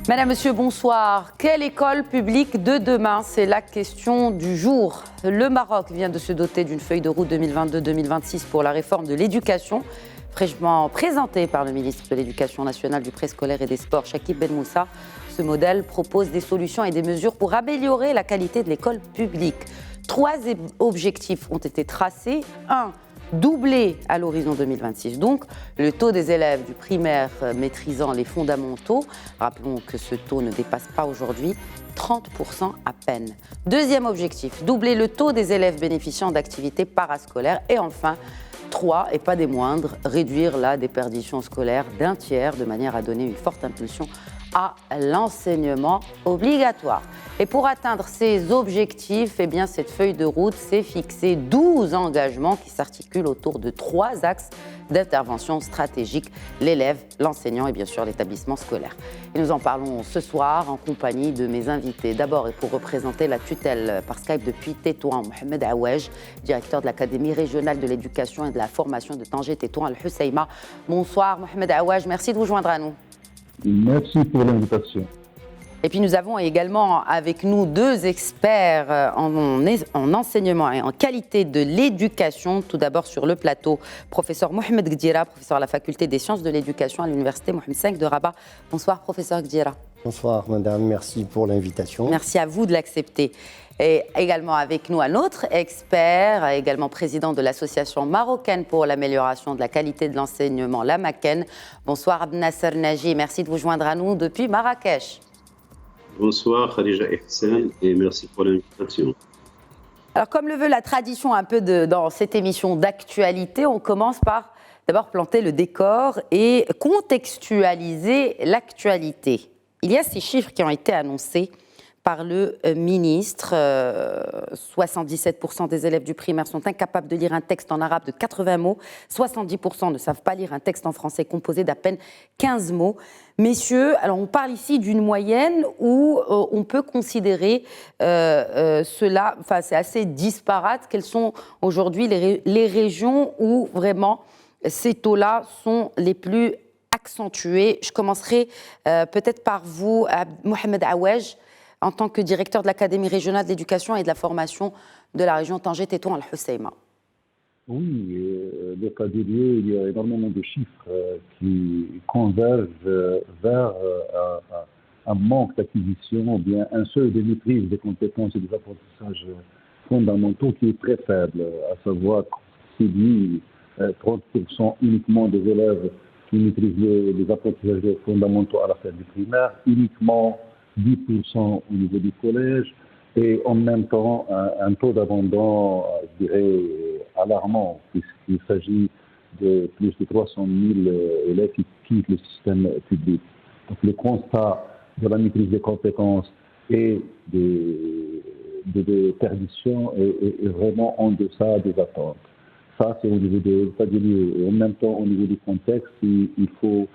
Madame, Monsieur, bonsoir. Quelle école publique de demain? C'est la question du jour. Le Maroc vient de se doter d'une feuille de route 2022-2026 pour la réforme de l'éducation, fraîchement présentée par le ministre de l'Éducation nationale, du préscolaire et des sports, Chakib Ben Moussa. Ce modèle propose des solutions et des mesures pour améliorer la qualité de l'école publique. 3 objectifs ont été tracés. 1. Doubler à l'horizon 2026, donc le taux des élèves du primaire maîtrisant les fondamentaux. Rappelons que ce taux ne dépasse pas aujourd'hui 30% à peine. Deuxième objectif, doubler le taux des élèves bénéficiant d'activités parascolaires. Et enfin, 3, et pas des moindres, réduire la déperdition scolaire d'un tiers de manière à donner une forte impulsion à l'enseignement obligatoire. Et pour atteindre ces objectifs, eh bien, cette feuille de route s'est fixée 12 engagements qui s'articulent autour de 3 axes d'intervention stratégique: l'élève, l'enseignant et bien sûr l'établissement scolaire. Et nous en parlons ce soir en compagnie de mes invités. D'abord, et pour représenter la tutelle par Skype depuis Tétouan, Mohamed Aouej, directeur de l'Académie régionale de l'éducation et de la formation de Tanger-Tétouan Al-Husseima. Bonsoir Mohamed Aouej, merci de vous joindre à nous. Merci pour l'invitation. Et puis nous avons également avec nous 2 experts en enseignement et en qualité de l'éducation. Tout d'abord sur le plateau, professeur Mohamed Gdira, professeur à la faculté des sciences de l'éducation à l'université Mohamed V de Rabat. Bonsoir professeur Gdira. Bonsoir madame, merci pour l'invitation. Merci à vous de l'accepter. Et également avec nous un autre expert, également président de l'association marocaine pour l'amélioration de la qualité de l'enseignement, la MAKEN. Bonsoir Abdnasser Naji, merci de vous joindre à nous depuis Marrakech. Bonsoir Khadija Ihsan et merci pour l'invitation. Alors comme le veut la tradition un peu dans cette émission d'actualité, on commence par d'abord planter le décor et contextualiser l'actualité. Il y a ces chiffres qui ont été annoncés par le ministre. 77% des élèves du primaire sont incapables de lire un texte en arabe de 80 mots. 70% ne savent pas lire un texte en français composé d'à peine 15 mots. Messieurs, alors on parle ici d'une moyenne où on peut considérer cela, enfin c'est assez disparate. Quelles sont aujourd'hui les régions où vraiment ces taux-là sont les plus accentués? Je commencerai peut-être par vous, Mohamed Aouej, en tant que directeur de l'Académie régionale de l'éducation et de la formation de la région Tanger-Tétouan Al-Husseima. Oui, de cas de lieu, il y a énormément de chiffres qui convergent vers un manque d'acquisition ou bien un seuil de maîtrise des compétences et des apprentissages fondamentaux qui est très faible, à savoir qu'il dit 30% uniquement des élèves qui maîtrisent les apprentissages fondamentaux à la fin du primaire, uniquement 10% au niveau du collège, et en même temps un taux d'abandon, je dirais, alarmant, puisqu'il s'agit de plus de 300 000 élèves qui quittent le système public. Donc le constat de la maîtrise des compétences et de perdition est vraiment en deçà des attentes. Ça, c'est au niveau de l'état des lieux. Et en même temps, au niveau du contexte, il faut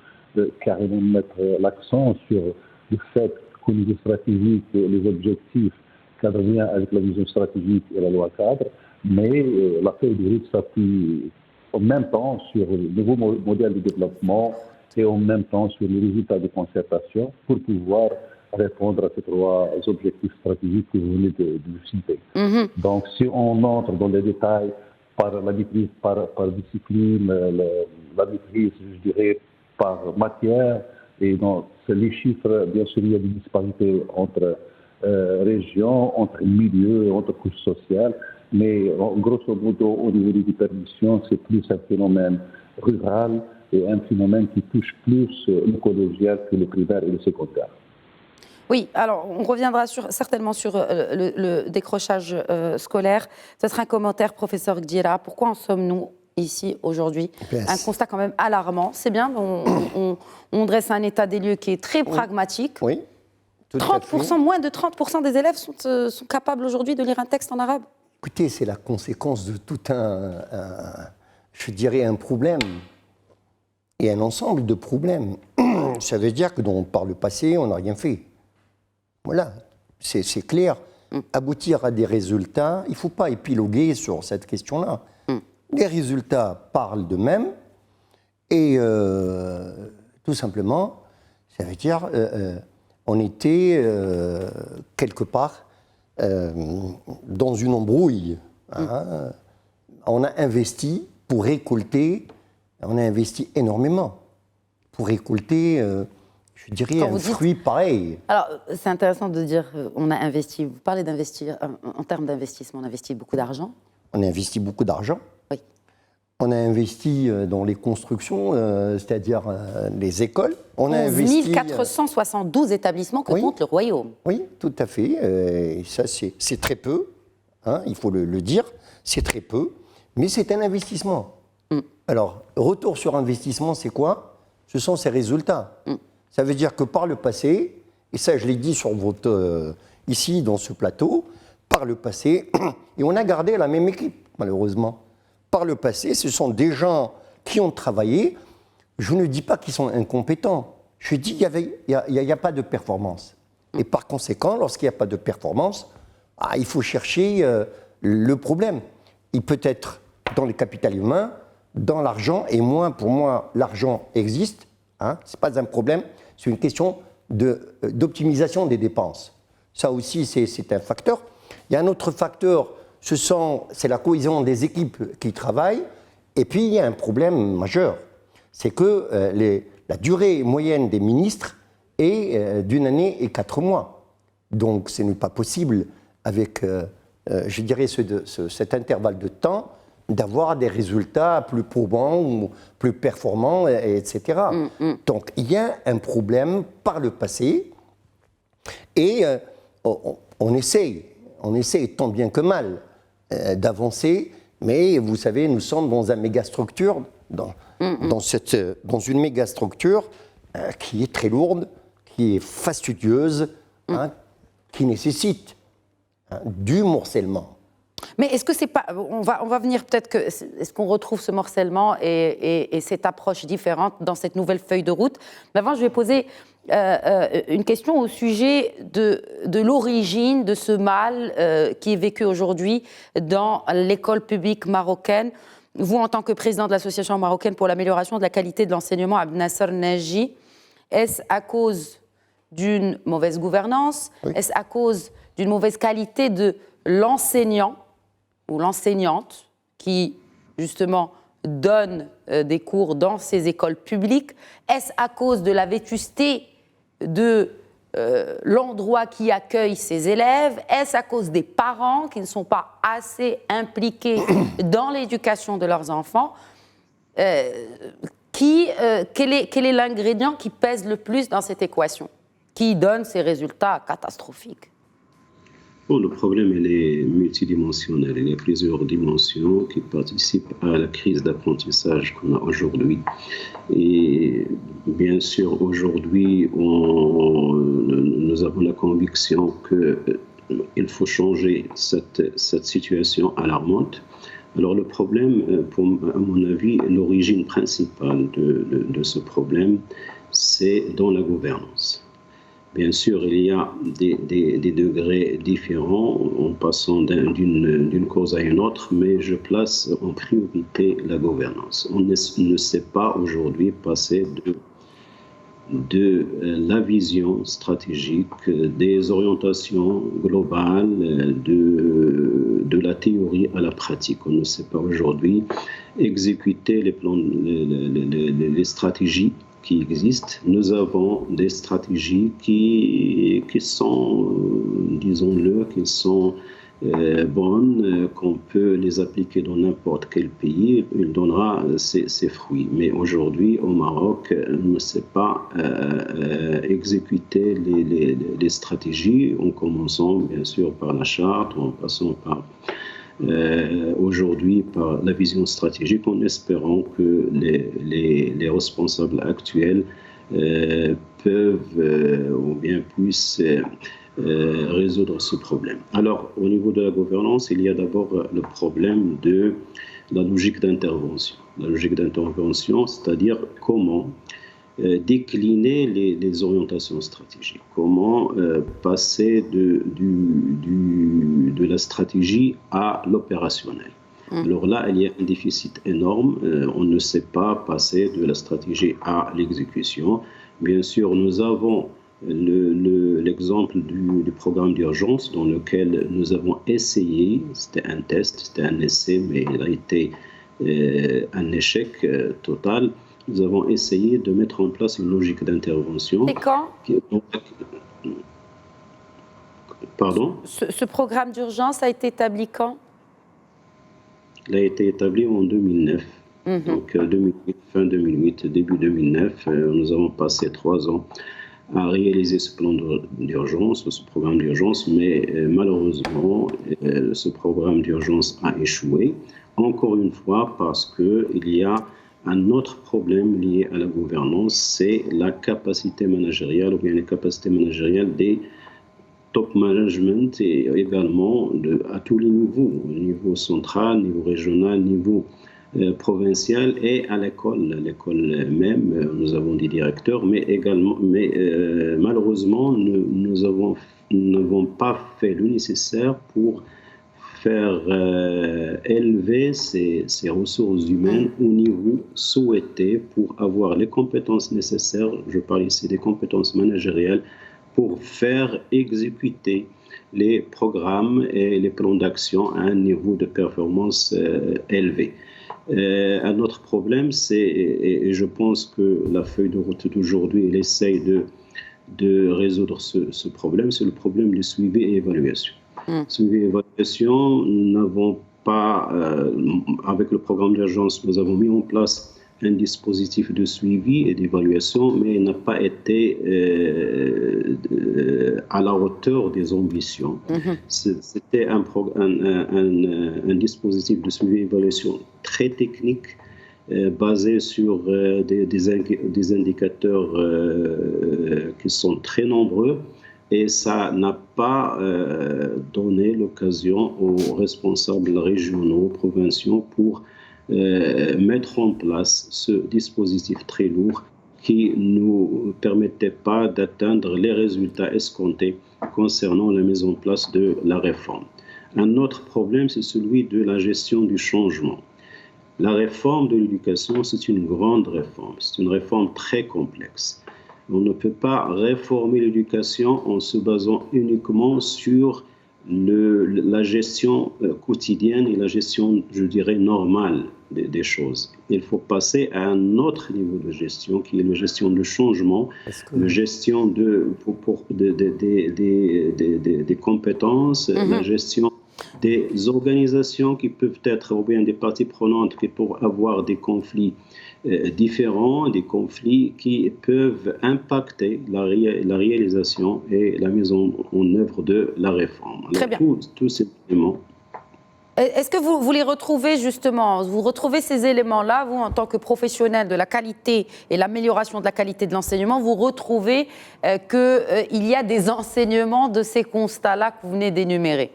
carrément mettre l'accent sur le fait qu'au niveau stratégique, les objectifs cadrent bien avec la vision stratégique et la loi cadre, mais la feuille de route s'appuie en même temps sur le nouveau modèle de développement et en même temps sur les résultats de concertation pour pouvoir répondre à ces 3 objectifs stratégiques que vous venez de citer. Donc, si on entre dans les détails par la maîtrise par discipline, la maîtrise, je dirais, par matière, et dans les chiffres, bien sûr, il y a des disparités entre régions, entre milieux, entre couches sociales, mais grosso modo, au niveau des déperditions, c'est plus un phénomène rural et un phénomène qui touche plus le collégial que le primaire et le secondaire. Oui, alors on reviendra certainement sur le décrochage scolaire. Ce sera un commentaire, professeur Gdira. Pourquoi en sommes-nous ici aujourd'hui? Un constat quand même alarmant. C'est bien, on dresse un état des lieux qui est très pragmatique. Oui. 30%, moins de 30% des élèves sont capables aujourd'hui de lire un texte en arabe. Écoutez, c'est la conséquence de tout je dirais, un problème et un ensemble de problèmes. Ça veut dire que par le passé, on n'a rien fait. Voilà, c'est clair. Aboutir à des résultats, il ne faut pas épiloguer sur cette question-là. Les résultats parlent d'eux-mêmes et tout simplement, ça veut dire on était quelque part dans une embrouille. Hein. On a investi pour récolter, on a investi énormément pour récolter, je dirais, un fruit pareil. Alors, c'est intéressant de dire on a investi. Vous parlez d'investir, en termes d'investissement, on a investi beaucoup d'argent. On a investi beaucoup d'argent. Oui. On a investi dans les constructions, c'est-à-dire les écoles. On a 11 investi 472 établissements que compte le Royaume. Oui, tout à fait. Et ça, c'est très peu. Hein, il faut le dire. C'est très peu. Mais c'est un investissement. Alors, retour sur investissement, c'est quoi? Ce sont ces résultats. Ça veut dire que par le passé, et ça je l'ai dit sur ici dans ce plateau, par le passé, et on a gardé la même équipe, malheureusement. Par le passé, ce sont des gens qui ont travaillé. Je ne dis pas qu'ils sont incompétents. Je dis qu'il n'y a pas de performance. Et par conséquent, lorsqu'il n'y a pas de performance, il faut chercher le problème. Il peut être dans le capital humain, dans l'argent, et pour moi, l'argent existe. Hein, ce n'est pas un problème, c'est une question d'optimisation des dépenses. Ça aussi, c'est un facteur. Il y a un autre facteur, c'est la cohésion des équipes qui travaillent. Et puis, il y a un problème majeur, c'est que la durée moyenne des ministres est d'1 année et 4 mois. Donc, ce n'est pas possible, avec, je dirais, cet intervalle de temps, d'avoir des résultats plus probants ou plus performants, etc. Donc, il y a un problème par le passé et on essaye tant bien que mal d'avancer, mais vous savez, nous sommes dans une mégastructure, dans une mégastructure qui est très lourde, qui est fastidieuse, hein, qui nécessite du morcellement. Mais est-ce que c'est pas... On va venir peut-être que... Est-ce qu'on retrouve ce morcellement et cette approche différente dans cette nouvelle feuille de route? Mais avant, je vais poser une question au sujet de l'origine de ce mal qui est vécu aujourd'hui dans l'école publique marocaine. Vous, en tant que président de l'Association marocaine pour l'amélioration de la qualité de l'enseignement, Abdel Nasser Naji, est-ce à cause d'une mauvaise gouvernance? Oui. Est-ce à cause d'une mauvaise qualité de l'enseignant ou l'enseignante qui, justement, donne des cours dans ces écoles publiques? Est-ce à cause de la vétusté de l'endroit qui accueille ces élèves? Est-ce à cause des parents qui ne sont pas assez impliqués dans l'éducation de leurs enfants? Quel est l'ingrédient qui pèse le plus dans cette équation, qui donne ces résultats catastrophiques? Bon, le problème, il est multidimensionnel. Il y a plusieurs dimensions qui participent à la crise d'apprentissage qu'on a aujourd'hui. Et bien sûr, aujourd'hui, nous avons la conviction qu'il faut changer cette situation alarmante. Alors le problème, à mon avis, l'origine principale de ce problème, c'est dans la gouvernance. Bien sûr, il y a des degrés différents en passant d'une cause à une autre, mais je place en priorité la gouvernance. On ne sait pas aujourd'hui passer de la vision stratégique, des orientations globales, de la théorie à la pratique. On ne sait pas aujourd'hui exécuter les plans, les stratégies qui existent. Nous avons des stratégies qui sont, disons-le, qui sont bonnes, qu'on peut les appliquer dans n'importe quel pays, il donnera ses fruits. Mais aujourd'hui, au Maroc, on ne sait pas exécuter les stratégies, en commençant bien sûr par la charte, en passant par aujourd'hui par la vision stratégique, en espérant que les responsables actuels peuvent ou bien puissent résoudre ce problème. Alors, au niveau de la gouvernance, il y a d'abord le problème de la logique d'intervention. La logique d'intervention, c'est-à-dire comment décliner les orientations stratégiques, comment passer de la stratégie à l'opérationnel. Alors là, il y a un déficit énorme, on ne sait pas passer de la stratégie à l'exécution. Bien sûr, nous avons l'exemple du programme d'urgence dans lequel nous avons essayé, c'était un test, c'était un essai, mais il a été un échec total. Nous avons essayé de mettre en place une logique d'intervention. Et quand Pardon? Ce programme d'urgence a été établi quand? Il a été établi en 2009. Donc, 2008, fin 2008, début 2009, nous avons passé 3 ans à réaliser ce plan d'urgence, ce programme d'urgence, mais malheureusement, ce programme d'urgence a échoué, encore une fois, parce qu'il y a un autre problème lié à la gouvernance, c'est la capacité managériale, ou bien les capacités managériales des top management, et également à tous les niveaux, au niveau central, niveau régional, niveau provincial, et à l'école même, nous avons des directeurs, mais également, malheureusement, nous n'avons pas fait le nécessaire pour faire élever ces ressources humaines au niveau souhaité pour avoir les compétences nécessaires, je parle ici des compétences managériales, pour faire exécuter les programmes et les plans d'action à un niveau de performance élevé. Un autre problème, et je pense que la feuille de route d'aujourd'hui, elle essaye de résoudre ce problème, c'est le problème du suivi et évaluation. Suivi et évaluation, nous n'avons pas, avec le programme d'urgence, nous avons mis en place un dispositif de suivi et d'évaluation, mais il n'a pas été à la hauteur des ambitions. C'était un dispositif de suivi et d'évaluation très technique, basé sur des indicateurs qui sont très nombreux, et ça n'a pas donné l'occasion aux responsables régionaux, provinciaux, pour mettre en place ce dispositif très lourd qui ne nous permettait pas d'atteindre les résultats escomptés concernant la mise en place de la réforme. Un autre problème, c'est celui de la gestion du changement. La réforme de l'éducation, c'est une grande réforme, c'est une réforme très complexe. On ne peut pas réformer l'éducation en se basant uniquement sur la gestion quotidienne et la gestion, je dirais, normale des choses. Il faut passer à un autre niveau de gestion, qui est la gestion de changement, la gestion des compétences, la gestion des organisations qui peuvent être, ou bien des parties prenantes qui peuvent avoir des conflits différents, des conflits qui peuvent impacter la réalisation et la mise en œuvre de la réforme. Très bien. Tous ces éléments. Est-ce que vous les retrouvez justement, vous retrouvez ces éléments-là, vous en tant que professionnel de la qualité et l'amélioration de la qualité de l'enseignement, vous retrouvez qu'il y a des enseignements de ces constats-là que vous venez d'énumérer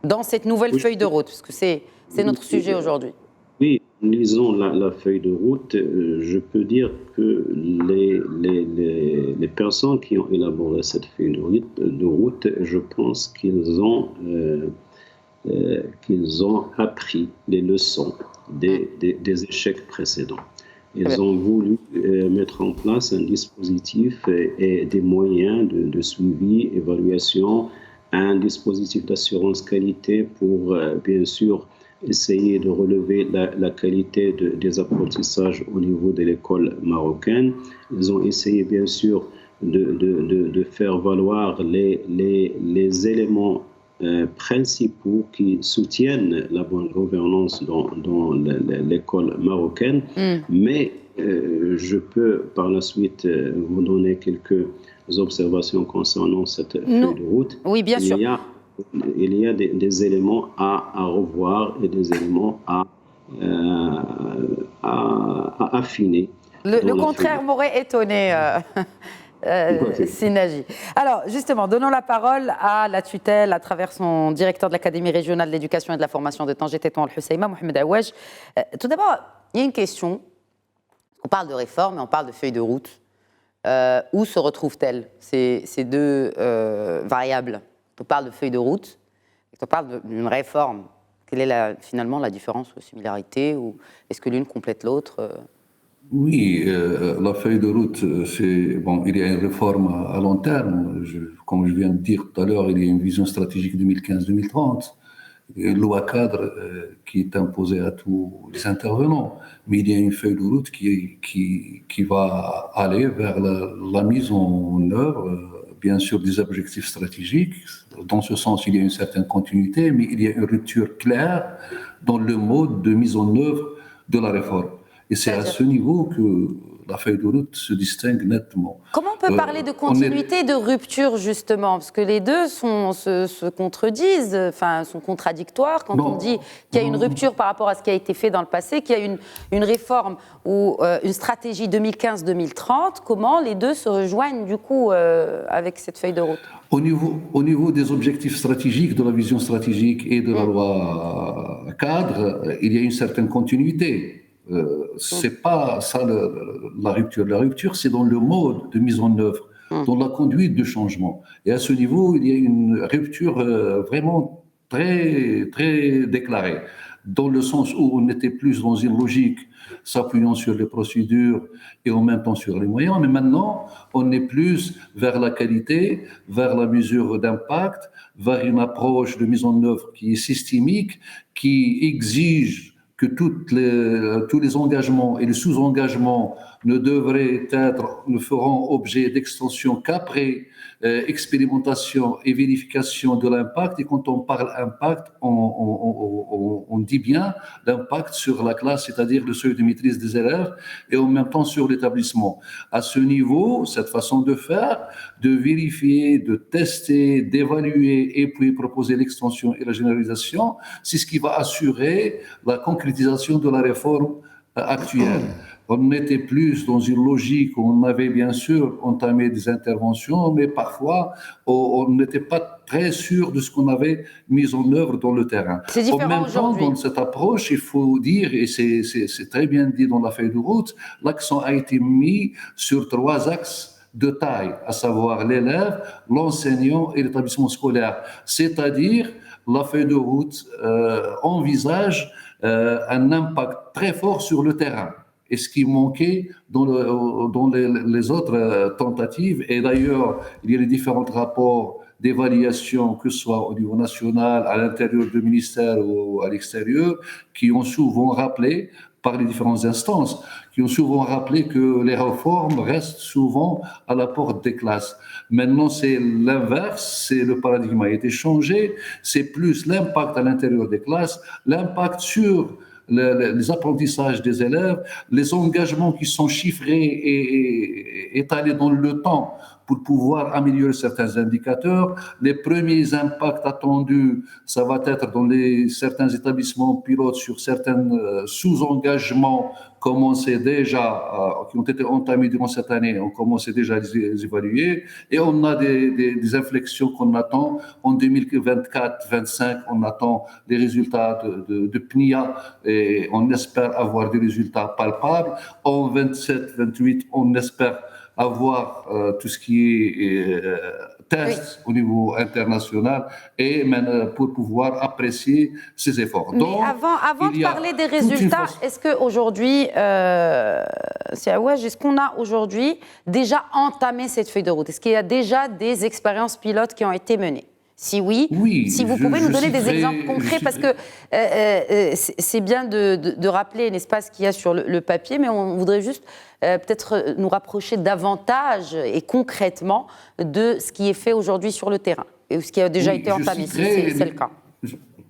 dans cette nouvelle feuille de route, parce que c'est notre sujet aujourd'hui. Oui, lisons la feuille de route. Je peux dire que les personnes qui ont élaboré cette feuille de route, je pense qu'ils ont appris les leçons des échecs précédents. Ils ont voulu mettre en place un dispositif et des moyens de suivi, évaluation, un dispositif d'assurance qualité pour, bien sûr, essayer de relever la qualité des apprentissages au niveau de l'école marocaine. Ils ont essayé, bien sûr, de faire valoir les éléments principaux qui soutiennent la bonne gouvernance dans l'école marocaine. Mais je peux par la suite vous donner quelques observations concernant cette feuille de route. Oui, bien sûr. Il y a des éléments à revoir et des éléments à affiner. Le contraire m'aurait étonné, Sinaji. Alors, justement, donnons la parole à la tutelle à travers son directeur de l'Académie régionale de l'éducation et de la formation de Tanger Tétouan Al-Husseima, Mohamed Aouaj. Tout d'abord, il y a une question. On parle de réforme et on parle de feuille de route. Où se retrouvent-elles, ces deux variables? On parle de feuille de route, et on parle d'une réforme. Quelle est finalement la différence ou la similarité, ou est-ce que l'une complète l'autre? Oui, la feuille de route, c'est bon. Il y a une réforme à long terme. Comme je viens de dire tout à l'heure, il y a une vision stratégique 2015-2030, une loi cadre qui est imposée à tous les intervenants. Mais il y a une feuille de route qui va aller vers la mise en œuvre, bien sûr, des objectifs stratégiques. Dans ce sens, il y a une certaine continuité, mais il y a une rupture claire dans le mode de mise en œuvre de la réforme. Et c'est à ce niveau que la feuille de route se distingue nettement. Comment on peut parler de continuité et de rupture, justement? Parce que les deux se contredisent, enfin, sont contradictoires. Quand on dit qu'il y a une rupture par rapport à ce qui a été fait dans le passé, qu'il y a une réforme ou une stratégie 2015-2030, comment les deux se rejoignent, du coup, avec cette feuille de route? Au niveau des objectifs stratégiques, de la vision stratégique et de la loi cadre, il y a une certaine continuité. C'est pas ça la rupture. La rupture, c'est dans le mode de mise en œuvre, dans la conduite de changement. Et à ce niveau, il y a une rupture vraiment très, très déclarée, dans le sens où on n'était plus dans une logique s'appuyant sur les procédures et en même temps sur les moyens, mais maintenant, on est plus vers la qualité, vers la mesure d'impact, vers une approche de mise en œuvre qui est systémique, qui exige que tous les engagements et les sous-engagements ne feront objet d'extension qu'après expérimentation et vérification de l'impact. Et quand on parle impact, on dit bien l'impact sur la classe, c'est-à-dire le seuil de maîtrise des élèves, et en même temps sur l'établissement. À ce niveau, cette façon de faire, de vérifier, de tester, d'évaluer et puis proposer l'extension et la généralisation, c'est ce qui va assurer la concrétisation de la réforme actuelle. On n'était plus dans une logique où on avait bien sûr entamé des interventions, mais parfois on n'était pas très sûr de ce qu'on avait mis en œuvre dans le terrain. C'est différent en même temps, aujourd'hui. dans cette approche, il faut dire, et c'est très bien dit dans la feuille de route, l'accent a été mis sur 3 axes de taille, à savoir l'élève, l'enseignant et l'établissement scolaire. C'est-à-dire, la feuille de route envisage un impact très fort sur le terrain. Et ce qui manquait dans les autres tentatives, et d'ailleurs, il y a les différents rapports d'évaluation, que ce soit au niveau national, à l'intérieur du ministère ou à l'extérieur, qui ont souvent rappelé, par les différentes instances, qui ont souvent rappelé que les réformes restent souvent à la porte des classes. Maintenant, c'est l'inverse, c'est le paradigme a été changé, c'est plus l'impact à l'intérieur des classes, l'impact sur les apprentissages des élèves, les engagements qui sont chiffrés et étalés dans le temps pour pouvoir améliorer certains indicateurs. Les premiers impacts attendus, ça va être dans certains établissements pilotes sur certains sous-engagements qui ont été entamés durant cette année, on commençait déjà à les évaluer, et on a des inflexions qu'on attend en 2024-2025, on attend des résultats de PNIA, et on espère avoir des résultats palpables. En 27-28, on espère avoir tout ce qui est test au niveau international et pour pouvoir apprécier ces efforts. Mais donc, avant de parler des résultats, est-ce qu'aujourd'hui, est-ce qu'on a aujourd'hui déjà entamé cette feuille de route? Est-ce qu'il y a déjà des expériences pilotes qui ont été menées? Si oui, si vous pouvez nous donner des exemples concrets, parce que c'est bien de rappeler, n'est-ce pas, ce qu'il y a sur le papier, mais on voudrait juste peut-être nous rapprocher davantage et concrètement de ce qui est fait aujourd'hui sur le terrain, et ce qui a déjà été entamé, si c'est le cas.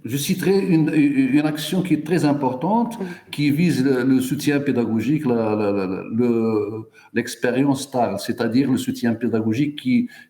Je citerai une action qui est très importante, qui vise le soutien pédagogique, l'expérience STAR, c'est-à-dire le soutien pédagogique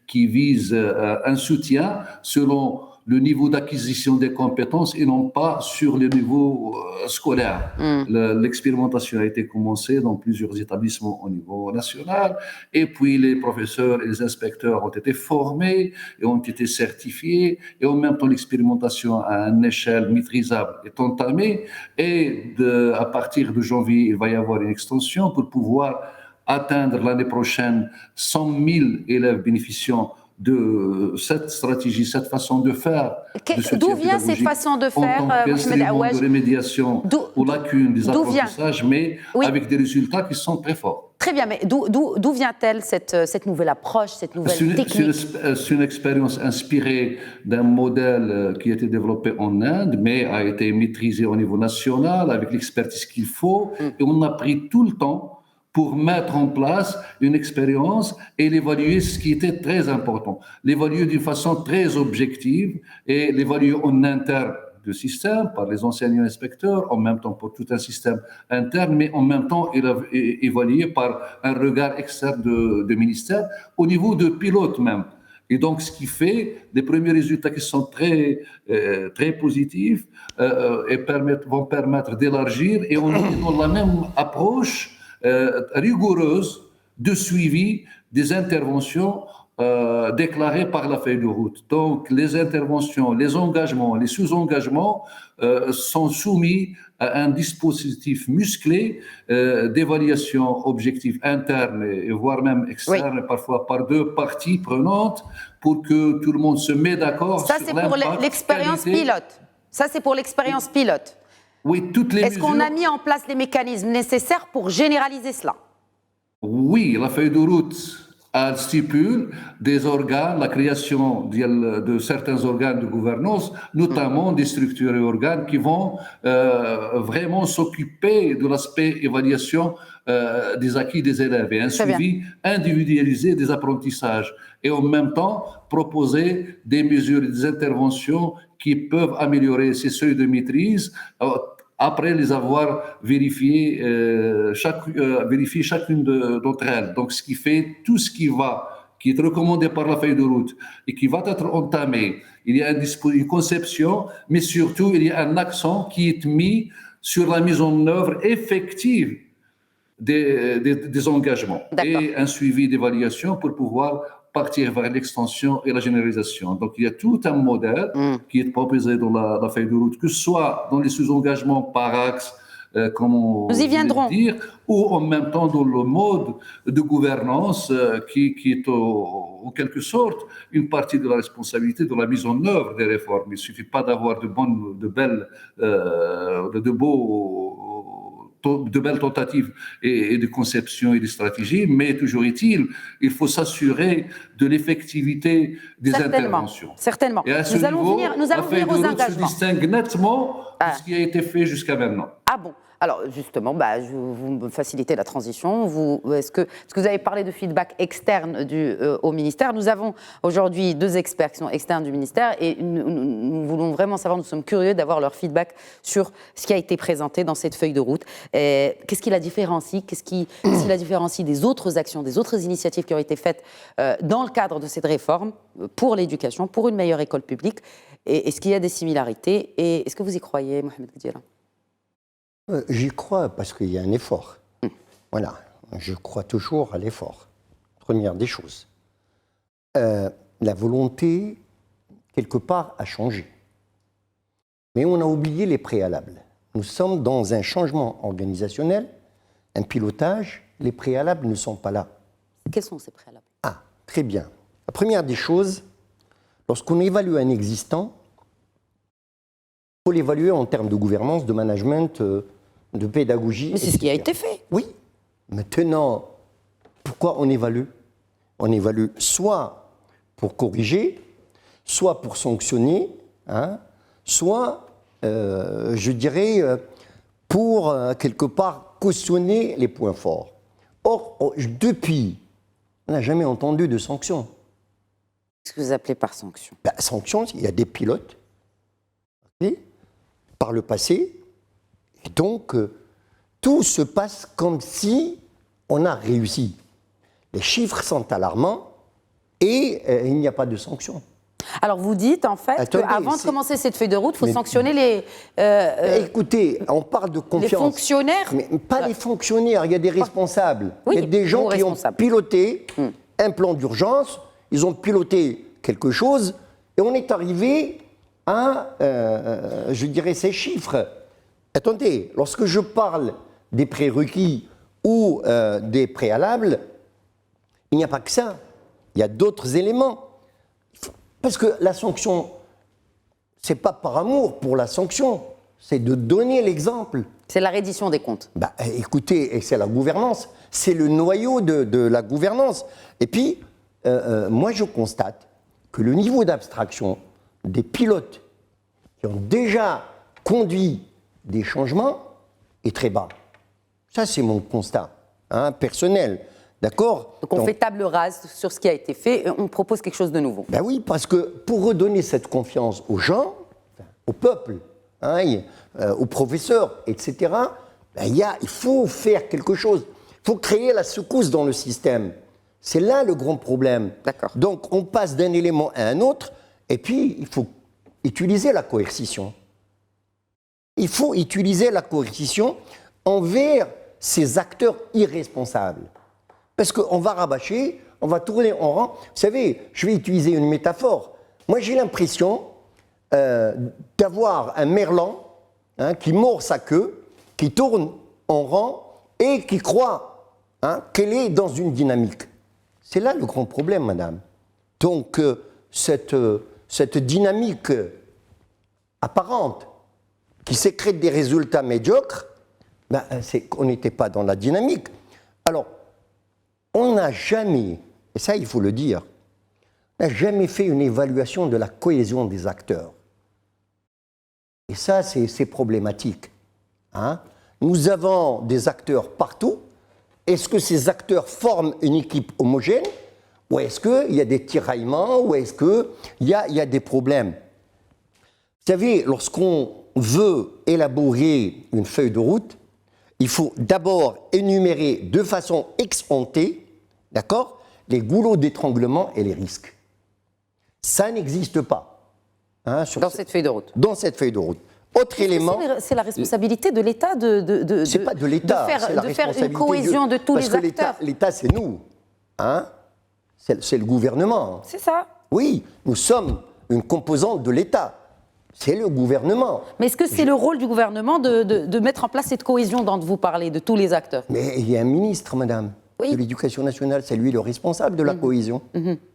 qui vise un soutien selon le niveau d'acquisition des compétences et non pas sur le niveau scolaire. L'expérimentation a été commencée dans plusieurs établissements au niveau national, et puis les professeurs et les inspecteurs ont été formés et ont été certifiés, et en même temps l'expérimentation à une échelle maîtrisable est entamée, et à partir de janvier, il va y avoir une extension pour pouvoir atteindre l'année prochaine 100 000 élèves bénéficiant de cette stratégie, cette façon de faire. D'où vient cette façon de faire, en tant qu'instrument de remédiation aux lacunes des apprentissages, mais avec des résultats qui sont très forts. Très bien, mais d'où vient-elle cette nouvelle approche, cette nouvelle technique? C'est une expérience inspirée d'un modèle qui a été développé en Inde, mais a été maîtrisé au niveau national avec l'expertise qu'il faut. Et on a pris tout le temps pour mettre en place une expérience et l'évaluer, ce qui était très important. L'évaluer d'une façon très objective et l'évaluer en interne du système, par les enseignants inspecteurs, en même temps pour tout un système interne, mais en même temps évalué par un regard externe de ministère, au niveau de pilote même. Et donc, ce qui fait des premiers résultats qui sont très, très positifs et vont permettre d'élargir, et on est dans la même approche rigoureuse de suivi des interventions déclarées par la feuille de route. Donc, les interventions, les engagements, les sous-engagements sont soumis à un dispositif musclé d'évaluation objective interne et voire même externe, oui, parfois par deux parties prenantes, pour que tout le monde se mette d'accord. Ça, c'est pour l'expérience pilote. Ça, c'est pour l'expérience pilote. Oui, toutes les mesures. Est-ce qu'on a mis en place les mécanismes nécessaires pour généraliser cela? Oui, la feuille de route stipule des organes, la création de certains organes de gouvernance, notamment des structures et organes qui vont vraiment s'occuper de l'aspect évaluation des acquis des élèves et un suivi individualisé des apprentissages, et en même temps proposer des mesures et des interventions qui peuvent améliorer ces seuils de maîtrise après les avoir vérifiées, chacune d'entre elles. Donc, ce qui fait tout ce qui est recommandé par la feuille de route et qui va être entamé, il y a une conception, mais surtout, il y a un accent qui est mis sur la mise en œuvre effective des engagements et un suivi d'évaluation pour pouvoir partir vers l'extension et la généralisation. Donc, il y a tout un modèle qui est proposé dans la feuille de route, que ce soit dans les sous-engagements par axe, comme on veut dire, ou en même temps dans le mode de gouvernance qui est en quelque sorte une partie de la responsabilité de la mise en œuvre des réformes. Il ne suffit pas d'avoir de belles tentatives et de conception et de stratégie, mais toujours est-il, il faut s'assurer de l'effectivité des interventions. Certainement. Et à ce niveau, la feuille de route se distingue nettement de ce qui a été fait jusqu'à maintenant. Ah bon? Alors justement, vous me facilitez la transition. Est-ce que vous avez parlé de feedback externe au ministère? Nous avons aujourd'hui 2 experts qui sont externes du ministère et nous voulons vraiment savoir, nous sommes curieux d'avoir leur feedback sur ce qui a été présenté dans cette feuille de route. Qu'est-ce qui la différencie? Qu'est-ce qui la différencie des autres actions, des autres initiatives qui ont été faites dans le cadre de cette réforme pour l'éducation, pour une meilleure école publique? Et est-ce qu'il y a des similarités? Et est-ce que vous y croyez, Mohamed Gdiela? J'y crois parce qu'il y a un effort. Voilà, je crois toujours à l'effort. Première des choses. La volonté, quelque part, a changé. Mais on a oublié les préalables. Nous sommes dans un changement organisationnel, un pilotage. Les préalables ne sont pas là. Quels sont ces préalables? Ah, très bien. La première des choses, lorsqu'on évalue un existant, il faut l'évaluer en termes de gouvernance, de management, de pédagogie. Mais c'est ce qui a été fait. Oui. Maintenant, pourquoi on évalue? On évalue soit pour corriger, soit pour sanctionner, soit, je dirais, pour, quelque part, cautionner les points forts. Or, depuis, on n'a jamais entendu de sanctions. Qu'est-ce que vous appelez par sanction? Sanctions, il y a des pilotes, par le passé, et donc tout se passe comme si on a réussi. Les chiffres sont alarmants et il n'y a pas de sanctions. Alors vous dites en fait qu'avant de commencer cette feuille de route, il faut sanctionner les... écoutez, on parle de confiance. Les fonctionnaires? Mais pas les fonctionnaires, il y a des responsables. Il y a des gens qui ont piloté un plan d'urgence, ils ont piloté quelque chose et on est arrivé à, je dirais, ces chiffres. Attendez, lorsque je parle des prérequis ou des préalables, il n'y a pas que ça. Il y a d'autres éléments. Parce que la sanction, c'est pas par amour pour la sanction, c'est de donner l'exemple. C'est la reddition des comptes. Écoutez, et c'est la gouvernance, c'est le noyau de la gouvernance. Et puis, moi je constate que le niveau d'abstraction des pilotes qui ont déjà conduit des changements est très bas. Ça, c'est mon constat personnel. D'accord ? Donc on fait table rase sur ce qui a été fait et on propose quelque chose de nouveau. Ben oui, parce que pour redonner cette confiance aux gens, au peuple, aux professeurs, etc., il faut faire quelque chose. Il faut créer la secousse dans le système. C'est là le grand problème. D'accord. Donc on passe d'un élément à un autre, et puis il faut utiliser la coercition. Il faut utiliser la coercition envers ces acteurs irresponsables. Parce qu'on va rabâcher, on va tourner en rond. Vous savez, je vais utiliser une métaphore. Moi, j'ai l'impression d'avoir un merlan qui mord sa queue, qui tourne en rond et qui croit qu'elle est dans une dynamique. C'est là le grand problème, madame. Donc, cette dynamique apparente qui sécrète des résultats médiocres, c'est qu'on n'était pas dans la dynamique. Alors, on n'a jamais, et ça il faut le dire, on n'a jamais fait une évaluation de la cohésion des acteurs. Et ça, c'est problématique. Nous avons des acteurs partout. Est-ce que ces acteurs forment une équipe homogène? Ou est-ce qu'il y a des tiraillements? Ou est-ce qu'il y a des problèmes? Vous savez, lorsqu'on veut élaborer une feuille de route, il faut d'abord énumérer de façon ex-ante, d'accord, les goulots d'étranglement et les risques. Ça n'existe pas. Dans cette feuille de route. Dans cette feuille de route. Autre élément. C'est la responsabilité de l'État C'est pas de l'État, de faire une cohésion de tous les acteurs. L'État, c'est nous. C'est le gouvernement. C'est ça. Oui, nous sommes une composante de l'État. C'est le gouvernement. Mais est-ce que c'est le rôle du gouvernement de mettre en place cette cohésion dont vous parlez, de tous les acteurs? Mais il y a un ministre, madame, de l'Éducation nationale. C'est lui le responsable de la cohésion.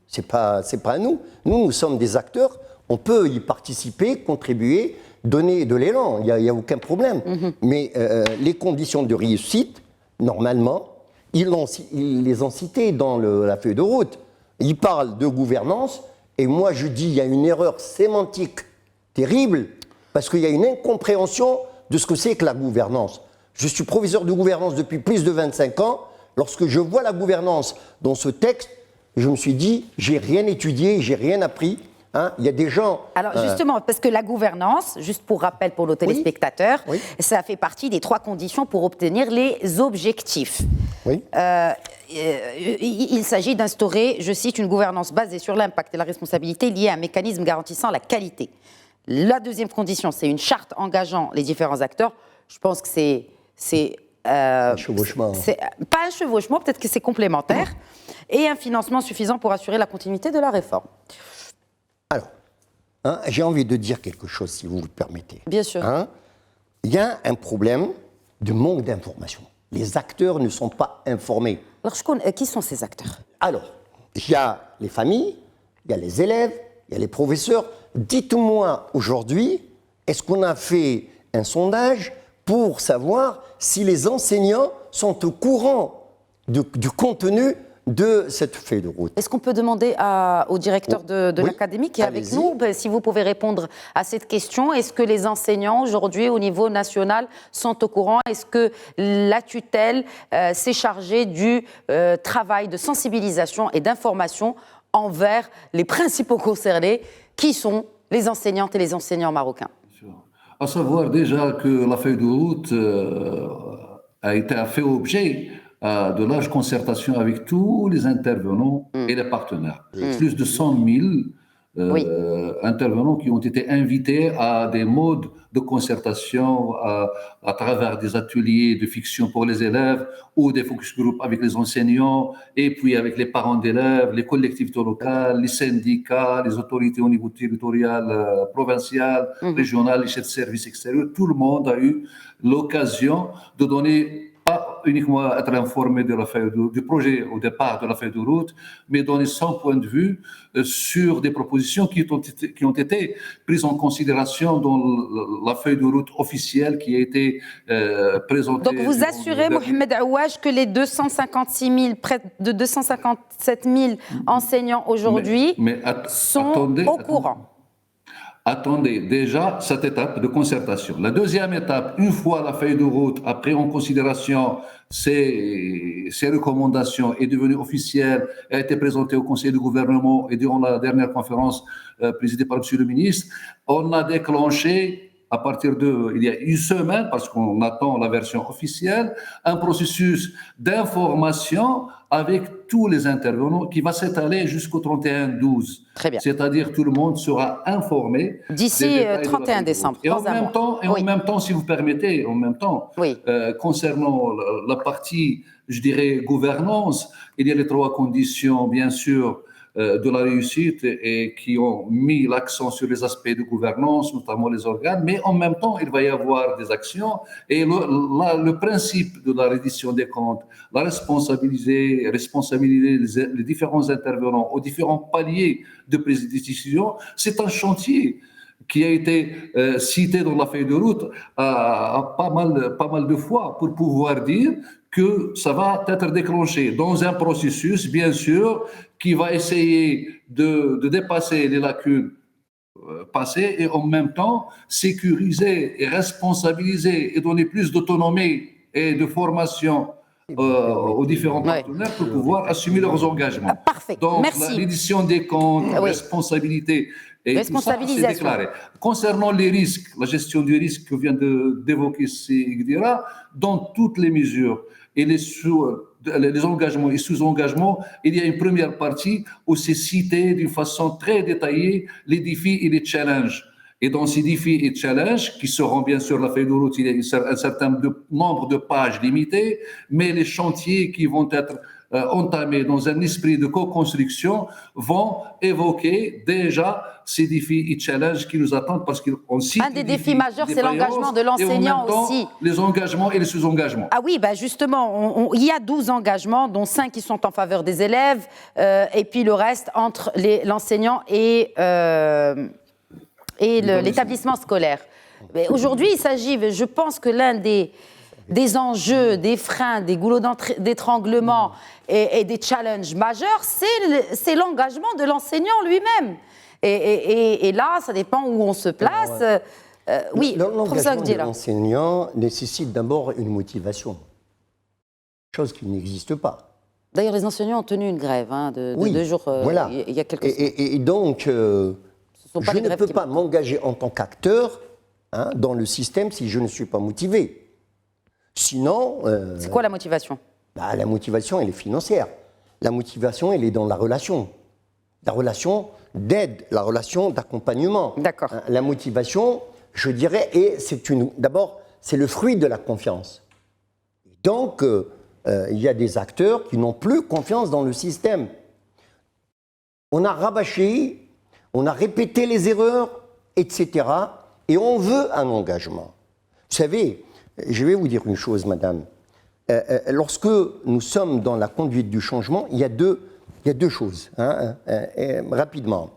C'est pas à nous. Nous sommes des acteurs. On peut y participer, contribuer, donner de l'élan. Il n'y a aucun problème. Mais les conditions de réussite, normalement, ils les ont citées dans la feuille de route. Ils parlent de gouvernance. Et moi, je dis il y a une erreur sémantique terrible, parce qu'il y a une incompréhension de ce que c'est que la gouvernance. Je suis professeur de gouvernance depuis plus de 25 ans. Lorsque je vois la gouvernance dans ce texte, je me suis dit, j'ai rien étudié, j'ai rien appris. Il y a des gens... Alors justement, parce que la gouvernance, juste pour rappel pour nos téléspectateurs, ça fait partie des 3 conditions pour obtenir les objectifs. Oui. Il s'agit d'instaurer, je cite, une gouvernance basée sur l'impact et la responsabilité liée à un mécanisme garantissant la qualité. La deuxième condition, c'est une charte engageant les différents acteurs. Je pense que c'est un chevauchement. Pas un chevauchement, peut-être que c'est complémentaire. Et un financement suffisant pour assurer la continuité de la réforme. Alors, j'ai envie de dire quelque chose, si vous le permettez. Bien sûr. Il y a un problème de manque d'information. Les acteurs ne sont pas informés. Alors, qui sont ces acteurs? Alors, il y a les familles, il y a les élèves, il y a les professeurs. Dites-moi aujourd'hui, est-ce qu'on a fait un sondage pour savoir si les enseignants sont au courant du contenu de cette feuille de route? Est-ce qu'on peut demander au directeur de l'académie qui est avec nous, si vous pouvez répondre à cette question? Est-ce que les enseignants aujourd'hui au niveau national sont au courant? Est-ce que la tutelle s'est chargée du travail de sensibilisation et d'information envers les principaux concernés, qui sont les enseignantes et les enseignants marocains? À savoir déjà que la feuille de route a fait objet de large concertation avec tous les intervenants et les partenaires. Plus de 100 000 intervenants qui ont été invités à des modes de concertation à travers des ateliers de fiction pour les élèves ou des focus group avec les enseignants et puis avec les parents d'élèves, les collectivités locales, les syndicats, les autorités au niveau territorial, provincial, régional, les chefs de services extérieurs. Tout le monde a eu l'occasion de donner pas uniquement être informé de la feuille du projet au départ de la feuille de route, mais donner son point de vue sur des propositions qui ont été prises en considération dans la feuille de route officielle qui a été présentée. Donc vous assurez, Mohamed Aouaj, que les près de 257 000 enseignants aujourd'hui sont au courant. Attendez déjà cette étape de concertation. La deuxième étape, une fois la feuille de route a pris en considération ces recommandations, est devenue officielle, a été présentée au Conseil du gouvernement et durant la dernière conférence présidée par M. le ministre, on a déclenché à partir il y a une semaine, parce qu'on attend la version officielle, un processus d'information avec tous les intervenants qui va s'étaler jusqu'au 31/12. Très bien. C'est-à-dire tout le monde sera informé. D'ici 31 décembre. Et en même temps, si vous permettez, concernant la partie, je dirais, gouvernance, il y a les 3 conditions, bien sûr, de la réussite et qui ont mis l'accent sur les aspects de gouvernance, notamment les organes, mais en même temps, il va y avoir des actions et le principe de la reddition des comptes, la responsabiliser les différents intervenants aux différents paliers de prise de décision, c'est un chantier qui a été cité dans la feuille de route pas mal de fois pour pouvoir dire que ça va être déclenché dans un processus, bien sûr, qui va essayer de dépasser les lacunes passées et en même temps sécuriser et responsabiliser et donner plus d'autonomie et de formation aux différents partenaires pour pouvoir assumer leurs engagements. Parfait. Donc, merci. L'édition des comptes, responsabilité, et responsabilisation. Tout ça, c'est déclaré. Concernant les risques, la gestion du risque que vient d'évoquer Sigdira, dans toutes les mesures et les engagements et sous-engagements, il y a une première partie où c'est cité d'une façon très détaillée les défis et les challenges. Et dans ces défis et challenges, qui seront bien sûr la feuille de route, il y a un certain nombre de pages limitées, mais les chantiers qui vont être entamés dans un esprit de co-construction vont évoquer déjà ces défis et challenges qui nous attendent parce qu'on cite un des défis majeurs, c'est l'engagement de l'enseignant aussi. Les engagements et les sous-engagements. Ah oui, justement, il y a 12 engagements, dont 5 qui sont en faveur des élèves, et puis le reste entre l'enseignant et l'établissement scolaire. Mais aujourd'hui, il s'agit, je pense que l'un des enjeux, des freins, des goulots d'étranglement et des challenges majeurs, c'est l'engagement de l'enseignant lui-même. Et là, ça dépend où on se place. Oui, professeur Gdira. L'engagement de l'enseignant nécessite d'abord une motivation, chose qui n'existe pas. D'ailleurs, les enseignants ont tenu une grève de 2 jours il y a quelques semaines. Et donc, je ne peux pas m'engager en tant qu'acteur dans le système si je ne suis pas motivé. Sinon... c'est quoi la motivation ? La motivation, elle est financière. La motivation, elle est dans la relation. La relation d'aide, la relation d'accompagnement. D'accord. La motivation, je dirais, d'abord, c'est le fruit de la confiance. Donc, il y a des acteurs qui n'ont plus confiance dans le système. On a rabâché, on a répété les erreurs, etc. Et on veut un engagement. Vous savez, je vais vous dire une chose, madame. Lorsque nous sommes dans la conduite du changement, il y a deux choses, rapidement.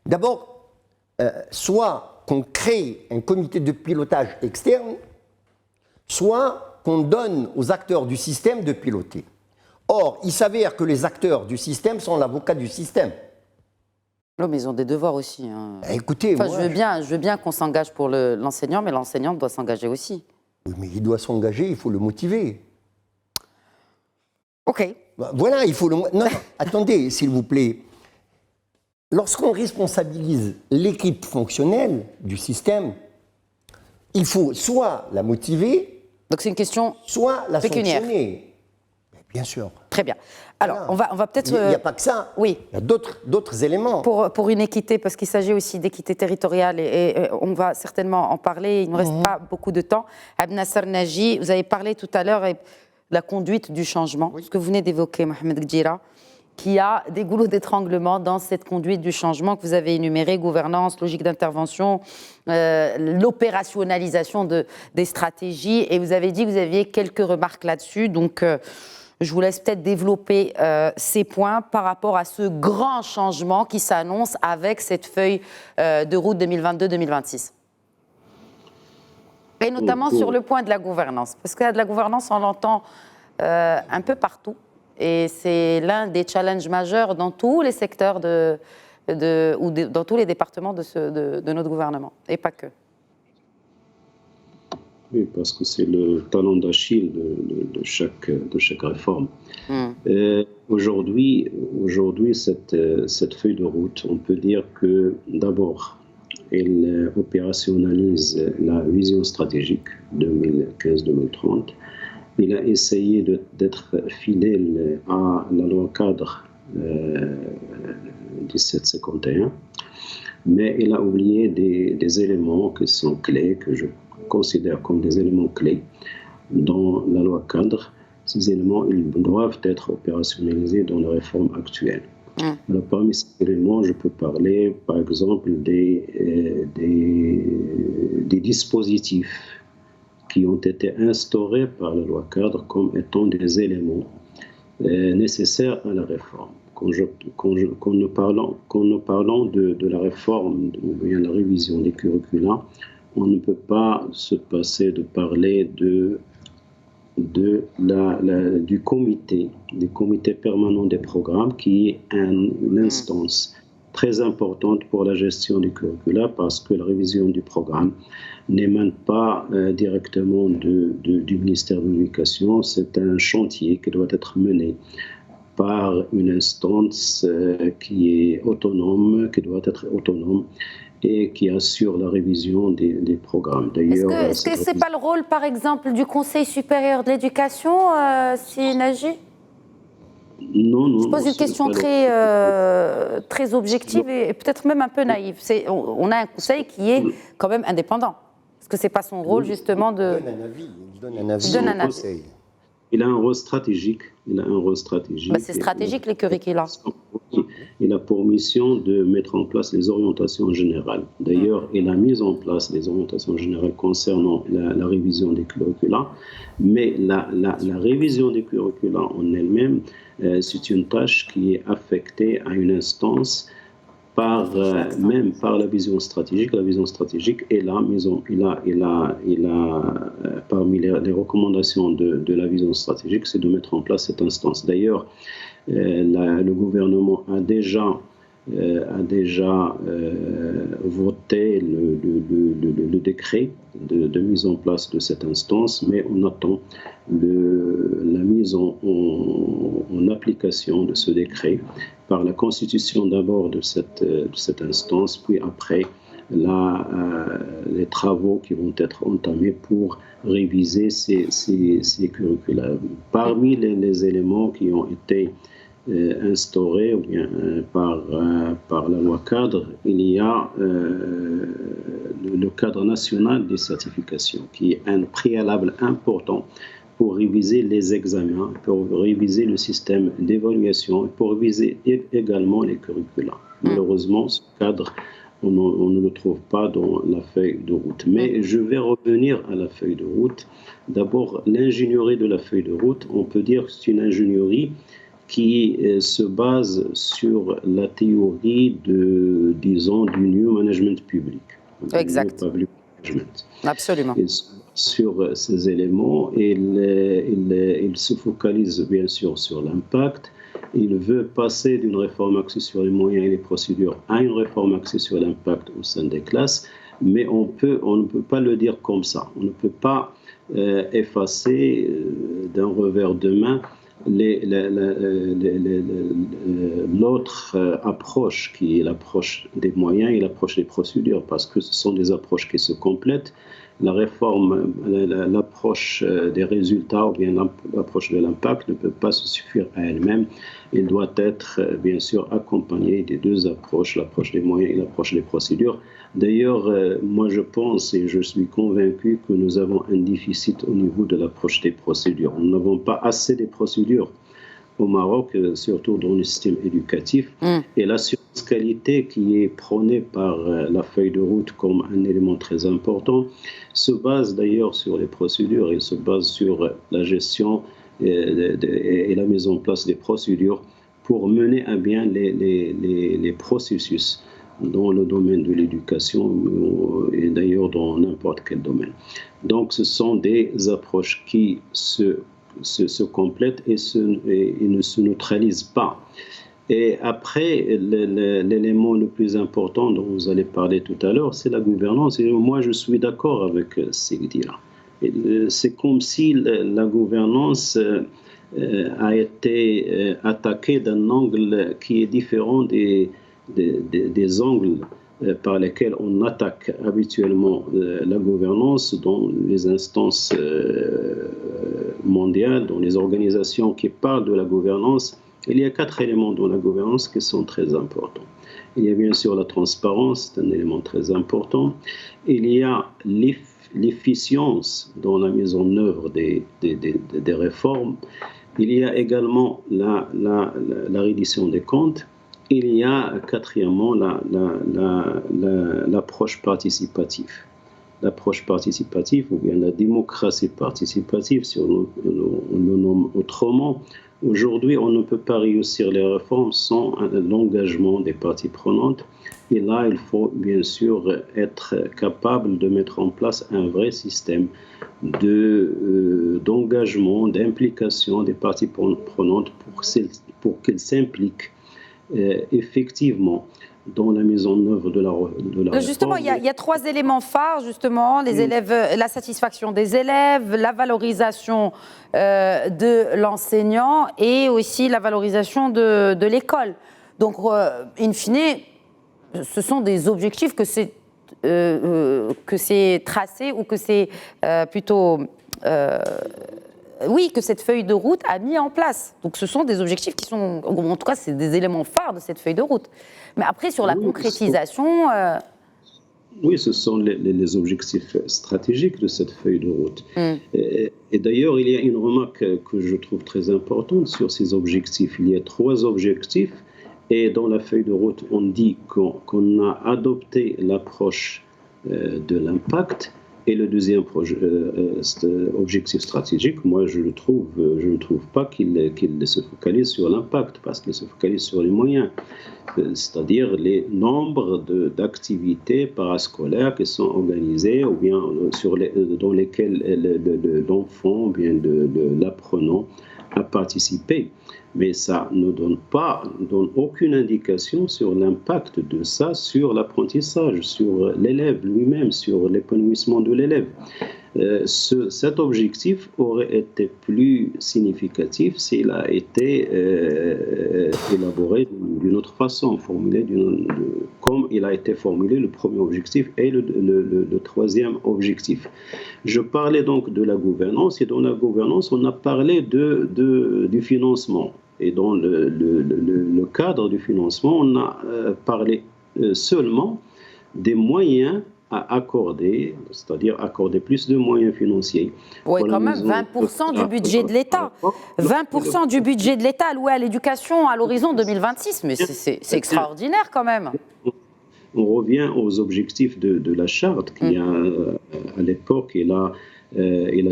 D'abord, soit qu'on crée un comité de pilotage externe, soit qu'on donne aux acteurs du système de piloter. Or, il s'avère que les acteurs du système sont l'avocat du système. Non, mais ils ont des devoirs aussi. Écoutez, je veux bien qu'on s'engage pour l'enseignant, mais l'enseignant doit s'engager aussi. Oui, mais il doit s'engager, il faut le motiver. OK. Voilà, il faut le... Non, attendez, s'il vous plaît. Lorsqu'on responsabilise l'équipe fonctionnelle du système, il faut soit la motiver... Donc c'est une question soit la pécuniaire. Sanctionner. Bien sûr. Très bien. Alors, voilà. on va peut-être... Il n'y a pas que ça. Oui. Il y a d'autres éléments. Pour une équité, parce qu'il s'agit aussi d'équité territoriale, et on va certainement en parler, il ne nous reste pas beaucoup de temps. Abnasser Naji, vous avez parlé tout à l'heure de la conduite du changement, ce que vous venez d'évoquer, Mohamed Gdira. qu'il y a des goulots d'étranglement dans cette conduite du changement que vous avez énuméré, gouvernance, logique d'intervention, l'opérationnalisation des stratégies. Et vous avez dit que vous aviez quelques remarques là-dessus. Donc, je vous laisse peut-être développer ces points par rapport à ce grand changement qui s'annonce avec cette feuille de route 2022-2026. Et notamment sur le point de la gouvernance. Parce que de la gouvernance, on l'entend un peu partout. Et c'est l'un des challenges majeurs dans tous les secteurs dans tous les départements de notre gouvernement. Et pas que. Oui, parce que c'est le talon d'Achille de chaque réforme. Aujourd'hui, cette feuille de route, on peut dire que d'abord, elle opérationnalise la vision stratégique 2015-2030. Il a essayé d'être fidèle à la loi cadre 1751, mais il a oublié des éléments qui sont clés, que je considère comme des éléments clés dans la loi cadre. Ces éléments, ils doivent être opérationnalisés dans les réformes actuelles. Alors, parmi ces éléments, je peux parler, par exemple, des dispositifs qui ont été instaurés par la loi cadre comme étant des éléments nécessaires à la réforme. Quand nous parlons de la réforme ou bien la révision des curricula, on ne peut pas se passer de parler du comité permanent des programmes, qui est une instance très importante pour la gestion du curricula, parce que la révision du programme n'émane pas directement du ministère de l'Éducation. C'est un chantier qui doit être mené par une instance qui doit être autonome et qui assure la révision des programmes. D'ailleurs, est-ce que ce n'est pas le rôle, par exemple, du Conseil supérieur de l'éducation, Naji ? Non. Je pose une question très objective et peut-être même un peu naïve. On a un conseil qui est quand même indépendant. Est-ce que ce n'est pas son rôle, justement, de... Il donne un avis. Il a un rôle stratégique. C'est stratégique, les curricula. Il a pour mission de mettre en place les orientations générales. D'ailleurs, il a mis en place les orientations générales concernant la révision des curricula, mais la révision des curricula en elle-même, c'est une tâche qui est affectée à une instance même par la vision stratégique. La vision stratégique est là, parmi les recommandations de la vision stratégique, c'est de mettre en place cette instance. D'ailleurs, le gouvernement a déjà voté le décret de mise en place de cette instance, mais on attend la mise en application de ce décret par la constitution d'abord de cette instance, puis après les travaux qui vont être entamés pour réviser ces curricula. Parmi les éléments qui ont été instaurés ou bien, par la loi cadre, il y a le cadre national des certifications, qui est un préalable important pour réviser les examens, pour réviser le système d'évaluation, pour réviser également les curricula. Malheureusement, ce cadre, on ne le trouve pas dans la feuille de route. Mais je vais revenir à la feuille de route. D'abord, l'ingénierie de la feuille de route, on peut dire que c'est une ingénierie qui se base sur la théorie du New Management Public. Exact. Public Management. Absolument. Et sur ces éléments, il se focalise bien sûr sur l'impact. Il veut passer d'une réforme axée sur les moyens et les procédures à une réforme axée sur l'impact au sein des classes, mais on ne peut pas le dire comme ça. On ne peut pas effacer d'un revers de main l'autre approche, qui est l'approche des moyens et l'approche des procédures, parce que ce sont des approches qui se complètent. La réforme, l'approche des résultats ou bien l'approche de l'impact ne peut pas se suffire à elle-même. Il doit être bien sûr accompagné des deux approches, l'approche des moyens et l'approche des procédures. D'ailleurs, moi je pense et je suis convaincu que nous avons un déficit au niveau de l'approche des procédures. Nous n'avons pas assez de procédures au Maroc, surtout dans le système éducatif, et l'assurance qualité qui est prônée par la feuille de route comme un élément très important, se base d'ailleurs sur les procédures, et se base sur la gestion et la mise en place des procédures pour mener à bien les processus dans le domaine de l'éducation et d'ailleurs dans n'importe quel domaine. Donc ce sont des approches qui se complètent et ne se neutralisent pas. Et après, l'élément le plus important dont vous allez parler tout à l'heure, c'est la gouvernance. Et moi, je suis d'accord avec Segdira. C'est comme si la gouvernance a été attaquée d'un angle qui est différent des angles par lesquels on attaque habituellement la gouvernance dans les instances mondiales, dans les organisations qui parlent de la gouvernance. Il y a 4 éléments dans la gouvernance qui sont très importants. Il y a bien sûr la transparence, c'est un élément très important. Il y a l'efficience dans la mise en œuvre des réformes. Il y a également la reddition des comptes. Il y a quatrièmement l'approche participative. L'approche participative ou bien la démocratie participative, si on le nomme autrement. Aujourd'hui, on ne peut pas réussir les réformes sans l'engagement des parties prenantes. Et là, il faut bien sûr être capable de mettre en place un vrai système d'engagement, d'implication des parties prenantes pour qu'elles s'impliquent effectivement dans la mise en œuvre de la justement, réforme. Il y a 3 éléments phares, justement, les élèves, la satisfaction des élèves, la valorisation de l'enseignant et aussi la valorisation de l'école. Donc, in fine, ce sont des objectifs que c'est tracé ou que c'est plutôt... oui, que cette feuille de route a mis en place. Donc ce sont des objectifs qui sont, en tout cas, c'est des éléments phares de cette feuille de route. Mais après, sur la concrétisation... Oui, ce sont les objectifs stratégiques de cette feuille de route. Et d'ailleurs, il y a une remarque que je trouve très importante sur ces objectifs. Il y a 3 objectifs, et dans la feuille de route, on dit qu'on a adopté l'approche de l'impact. Et le deuxième objectif stratégique, moi je ne trouve pas qu'il se focalise sur l'impact, parce qu'il se focalise sur les moyens, c'est-à-dire les nombres d'activités parascolaires qui sont organisées ou bien dans lesquelles l'enfant ou bien l'apprenant a participé. Mais ça ne donne aucune indication sur l'impact de ça sur l'apprentissage, sur l'élève lui-même, sur l'épanouissement de l'élève. Cet objectif aurait été plus significatif s'il a été élaboré d'une autre façon, formulé comme il a été formulé le premier objectif et le troisième objectif. Je parlais donc de la gouvernance, et dans la gouvernance, on a parlé du financement. Et dans le cadre du financement, on a parlé seulement des moyens à accorder, c'est-à-dire accorder plus de moyens financiers. Oui, quand même, 20% du budget de l'État. 20% du budget de l'État alloué à l'éducation à l'horizon 2026, mais c'est extraordinaire quand même. On revient aux objectifs de la charte qui a, à l'époque, il a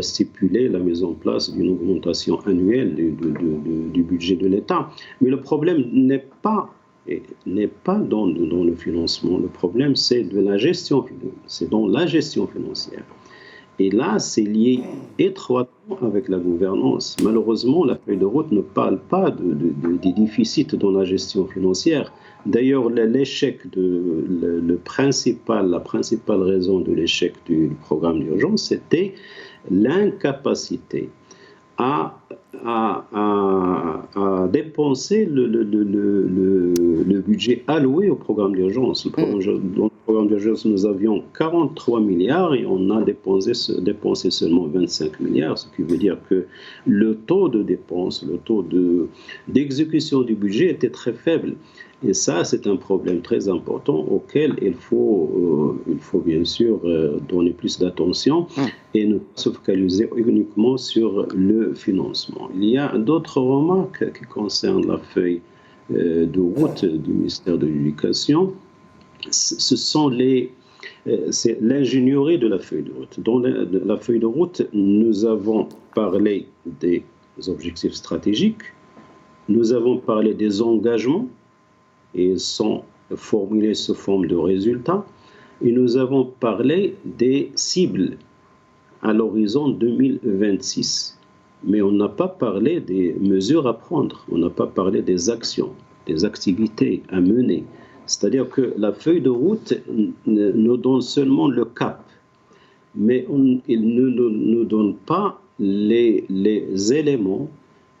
stipulé la mise en place d'une augmentation annuelle du budget de l'État. Mais le problème n'est pas dans le financement. Le problème, c'est dans la gestion financière. Et là, c'est lié étroitement avec la gouvernance. Malheureusement, la feuille de route ne parle pas des déficits dans la gestion financière. D'ailleurs, la principale raison de l'échec du programme d'urgence, c'était l'incapacité à dépenser le budget alloué au programme d'urgence. Dans le programme d'urgence, nous avions 43 milliards et on a dépensé seulement 25 milliards, ce qui veut dire que le taux de dépense, le taux d'exécution du budget était très faible. Et ça, c'est un problème très important auquel il faut bien sûr donner plus d'attention et ne pas se focaliser uniquement sur le financement. Il y a d'autres remarques qui concernent la feuille de route du ministère de l'Éducation. Ce sont c'est l'ingénierie de la feuille de route. Dans la feuille de route, nous avons parlé des objectifs stratégiques, nous avons parlé des engagements, et ils sont formulés sous forme de résultats, et nous avons parlé des cibles à l'horizon 2026. Mais on n'a pas parlé des mesures à prendre, on n'a pas parlé des actions, des activités à mener. C'est-à-dire que la feuille de route nous donne seulement le cap, mais il ne nous donne pas les éléments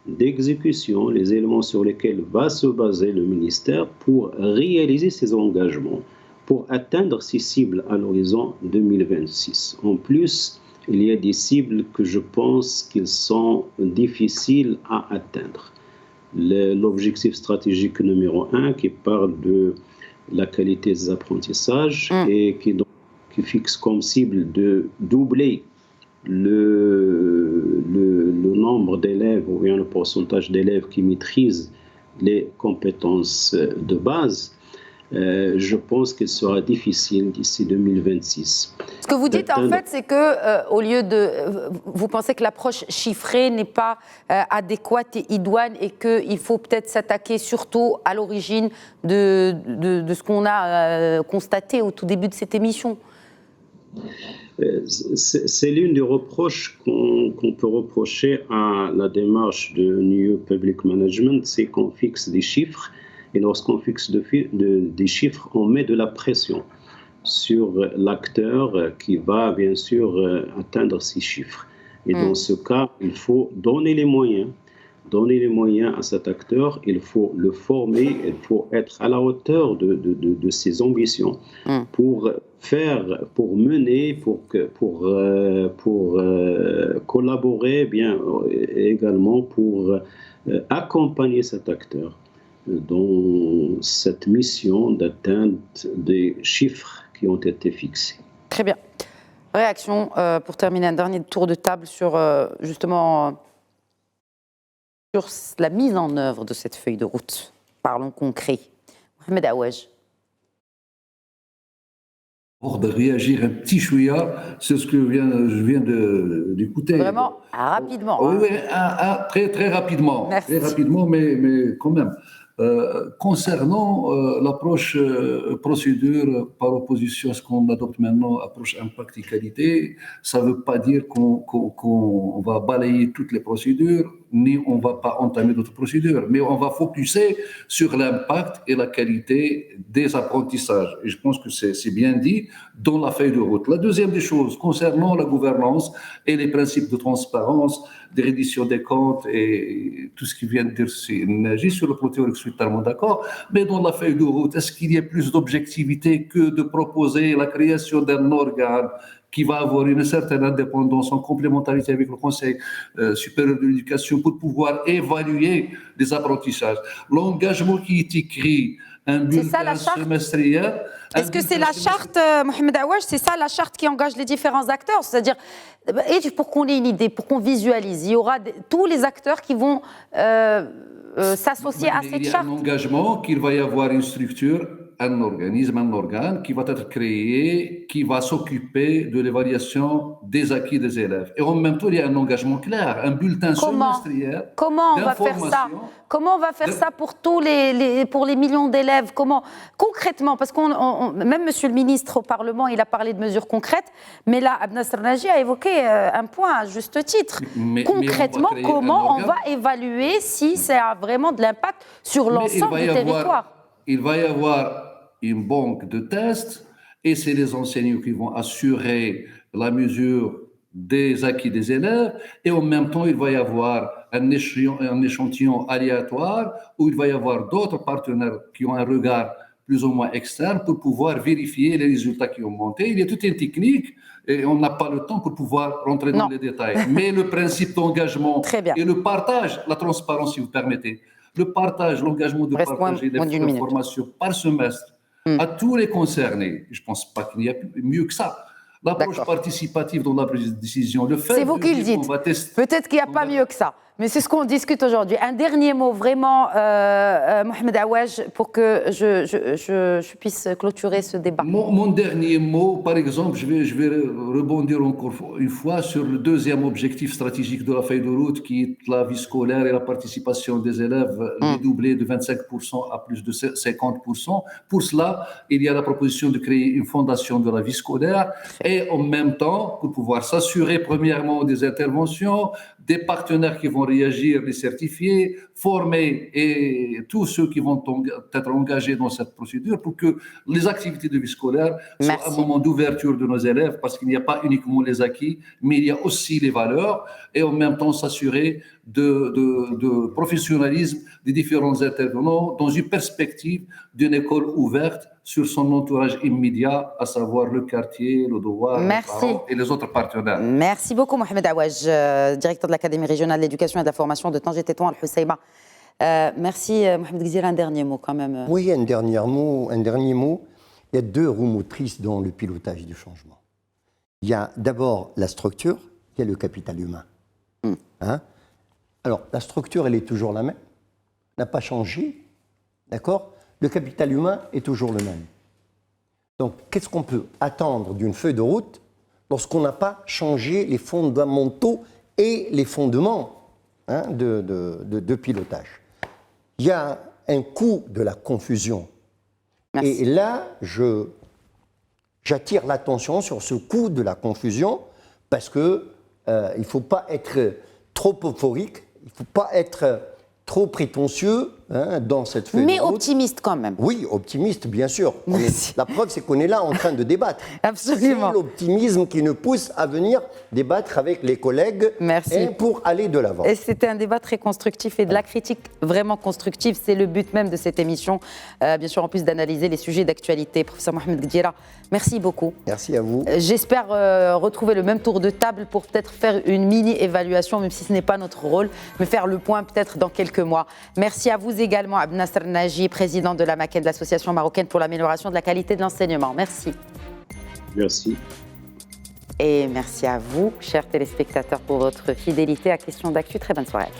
d'exécution, les éléments sur lesquels va se baser le ministère pour réaliser ses engagements, pour atteindre ses cibles à l'horizon 2026. En plus, il y a des cibles que je pense qu'ils sont difficiles à atteindre. L'objectif stratégique numéro 1 qui parle de la qualité des apprentissages et qui fixe comme cible de doubler le nombre d'élèves ou bien le pourcentage d'élèves qui maîtrisent les compétences de base, je pense qu'il sera difficile d'ici 2026. Ce que vous dites en fait, c'est que au lieu vous pensez que l'approche chiffrée n'est pas adéquate et idoine et qu'il faut peut-être s'attaquer surtout à l'origine de ce qu'on a constaté au tout début de cette émission. C'est l'une des reproches qu'on peut reprocher à la démarche de New Public Management, c'est qu'on fixe des chiffres, et lorsqu'on fixe des chiffres, on met de la pression sur l'acteur qui va bien sûr atteindre ces chiffres. Et dans ce cas, il faut donner les moyens à cet acteur, il faut le former, il faut être à la hauteur de ses ambitions pour mener, pour collaborer bien également, pour accompagner cet acteur dans cette mission d'atteindre des chiffres qui ont été fixés. Très bien. Réaction pour terminer, un dernier tour de table sur justement sur la mise en œuvre de cette feuille de route. Parlons concret. Mohamed Aouaj. Pour de réagir un petit chouïa, c'est ce que je viens d'écouter. Vraiment rapidement. Oui, très, très rapidement. Merci. Très rapidement, mais quand même. Concernant l'approche procédure par opposition à ce qu'on adopte maintenant, approche impact et qualité, ça ne veut pas dire qu'on va balayer toutes les procédures, ni on ne va pas entamer d'autres procédures, mais on va focuser sur l'impact et la qualité des apprentissages. Et je pense que c'est bien dit dans la feuille de route. La deuxième des choses, concernant la gouvernance et les principes de transparence, de reddition des comptes et tout ce qui vient de dire, c'est Naji, sur le plan théorique, je suis totalement d'accord, mais dans la feuille de route, est-ce qu'il y a plus d'objectivité que de proposer la création d'un organe qui va avoir une certaine indépendance en complémentarité avec le Conseil supérieur de l'éducation pour pouvoir évaluer les apprentissages. L'engagement qui est écrit, un bulletin semestriel. Est-ce que c'est la charte, Mohamed Aouaj, c'est ça la charte qui engage les différents acteurs? C'est-à-dire, et pour qu'on ait une idée, pour qu'on visualise, il y aura tous les acteurs qui vont s'associer à cette charte. Il y a un engagement qu'il va y avoir une structure, un organisme, un organe qui va être créé, qui va s'occuper de l'évaluation des acquis des élèves. Et en même temps, il y a un engagement clair, un bulletin semestriel. Comment on va faire ça? Comment on va faire ça pour pour les millions d'élèves? Comment concrètement? Parce même Monsieur le ministre au Parlement, il a parlé de mesures concrètes, mais là, Abnasser Naji a évoqué un point à juste titre. Concrètement, comment on va évaluer si ça a vraiment de l'impact sur l'ensemble du territoire? Il va y avoir une banque de tests et c'est les enseignants qui vont assurer la mesure des acquis des élèves et en même temps, il va y avoir un échantillon aléatoire où il va y avoir d'autres partenaires qui ont un regard plus ou moins externes pour pouvoir vérifier les résultats qui ont monté. Il y a toute une technique et on n'a pas le temps pour pouvoir rentrer dans les détails. Mais le principe d'engagement et le partage, la transparence si vous permettez, le partage, l'engagement de partager des informations par semestre à tous les concernés, je ne pense pas qu'il y a mieux que ça. L'approche participative dans la prise de décision, le fait c'est vous qui le dites. Peut-être qu'il n'y a pas mieux que ça. Mais c'est ce qu'on discute aujourd'hui. Un dernier mot, vraiment, Mohamed Aouaj, pour que je puisse clôturer ce débat. Mon dernier mot, par exemple, je vais rebondir encore une fois sur le deuxième objectif stratégique de la feuille de route, qui est la vie scolaire et la participation des élèves, les doubler de 25% à plus de 50%. Pour cela, il y a la proposition de créer une fondation de la vie scolaire et en même temps, pour pouvoir s'assurer premièrement des interventions, des partenaires qui vont réagir, les certifier, former et tous ceux qui vont être engagés dans cette procédure pour que les activités de vie scolaire soient un moment d'ouverture de nos élèves, parce qu'il n'y a pas uniquement les acquis, mais il y a aussi les valeurs, et en même temps s'assurer de professionnalisme des différents intervenants dans une perspective d'une école ouverte sur son entourage immédiat, à savoir le quartier, le devoir, les parents et les autres partenaires. Merci beaucoup Mohamed Aouaj, directeur de l'Académie régionale de l'éducation et de la formation de Tanger Tétouan Al-Hoceima. Merci Mohamed Ghezira, un dernier mot quand même. Oui, un dernier mot. Il y a deux roues motrices dans le pilotage du changement. Il y a d'abord la structure, il y a le capital humain. Alors, la structure, elle est toujours la même, n'a pas changé, d'accord ? Le capital humain est toujours le même. Donc, qu'est-ce qu'on peut attendre d'une feuille de route lorsqu'on n'a pas changé les fondamentaux et les fondements de pilotage? Il y a un coût de la confusion. Merci. Et là, j'attire l'attention sur ce coût de la confusion parce qu'il ne faut pas être trop euphorique, il ne faut pas être trop prétentieux dans cette feuille de route. Mais optimiste quand même. Oui, optimiste, bien sûr. La preuve, c'est qu'on est là en train de débattre. Absolument. C'est l'optimisme qui nous pousse à venir débattre avec les collègues pour aller de l'avant. Et c'était un débat très constructif et de la critique vraiment constructive. C'est le but même de cette émission. Bien sûr, en plus d'analyser les sujets d'actualité. Professeur Mohamed Ghezira, merci beaucoup. Merci à vous. J'espère retrouver le même tour de table pour peut-être faire une mini-évaluation, même si ce n'est pas notre rôle, mais faire le point peut-être dans quelques mois. Merci à vous également, Abdel Nasser Naji, président de la MACEN, de l'Association marocaine pour l'amélioration de la qualité de l'enseignement. Merci. Merci. Et merci à vous, chers téléspectateurs, pour votre fidélité à Questions d'Actu. Très bonne soirée.